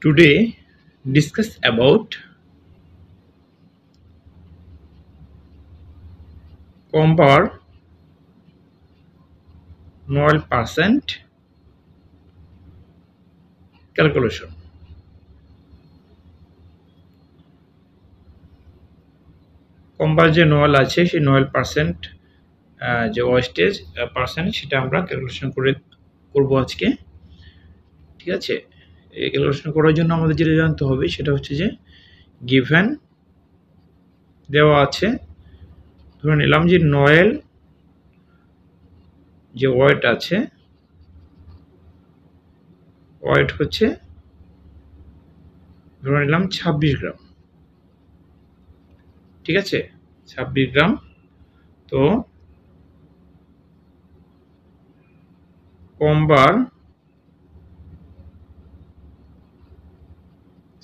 Today discuss about compare Noel percent calculation. কম্পার যে Noel আছে সেই নোয়েল পার্সেন্ট যে ওয়েস্টেজ পার্সেন্ট সেটা আমরা ক্যালকুলেশন করব আজকে। ঠিক আছে, এই ক্যালকুলেশন করার জন্য আমাদের যেটা জানতে হবে সেটা হচ্ছে যে গিভেন দেওয়া আছে, ধরে নিলাম যে নোয়েল যে ওয়েট আছে ওয়েট হচ্ছে ধরে নিলাম 26 গ্রাম। ঠিক আছে, 26 গ্রাম। তো কম্বার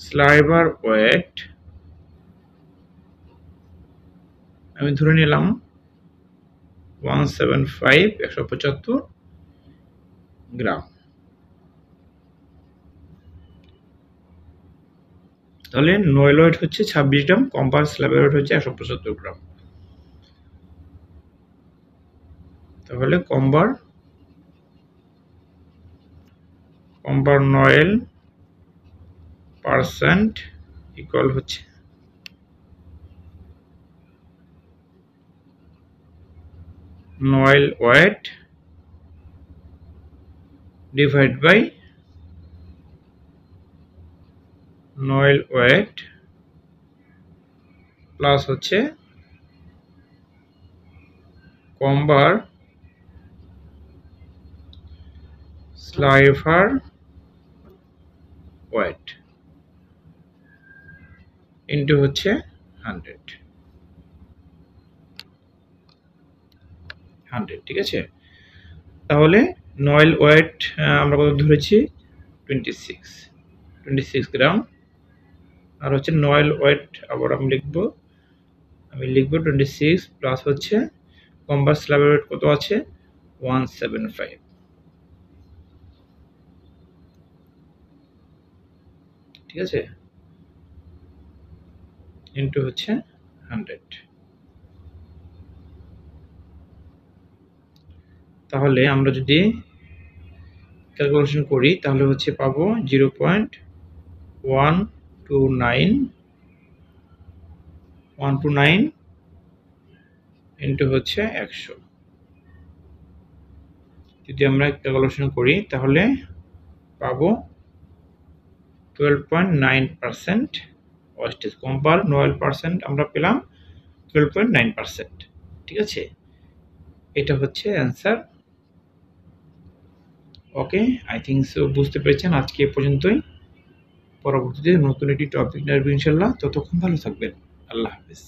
স্লাইভার ওয়েট আমি ধরে নিলাম 175 গ্রাম। তাহলে নোয়েল ওয়েট হচ্ছে 26 গ্রাম, কম্পার স্ল্যাবের ওয়েট হচ্ছে 175 গ্রাম। তাহলে কম্বার নোয়েল পার্সেন্ট ইকুয়াল হচ্ছে noil weight divide by noil weight plus হচ্ছে কম্বার স্লাইভার ওয়েট ইন্টু হচ্ছে 100। ঠিক আছে, তাহলে নোয়েল ওয়েট আমরা কত ধরেছি 26 গ্রাম, আর হচ্ছে নোয়েল ওয়েট আবার আমি লিখব 26 প্লাস হচ্ছে কম্বার স্ল্যাবের ওয়েট কত আছে 175। ঠিক আছে, ইন্টু হচ্ছে 100। তাহলে আমরা যদি ক্যালকুলেশন করি তাহলে হচ্ছে পাবো 0.129 ইন্টু হচ্ছে 100। যদি আমরা ক্যালকুলেশন করি তাহলে পাবো 12.9% ওয়েস্টেজ। কম্পার নোয়েল পার্সেন্ট আমরা পেলাম 12.9%। ঠিক আছে, এটা হচ্ছে answer. Okay, I think so বুঝতে পেরেছেন। আজকে এ পর্যন্তই, পরবর্তীতে নতুন একটি টপিক নিয়ে আসবো ইনশাল্লাহ। ততক্ষণ ভালো থাকবেন, আল্লাহ হাফেজ।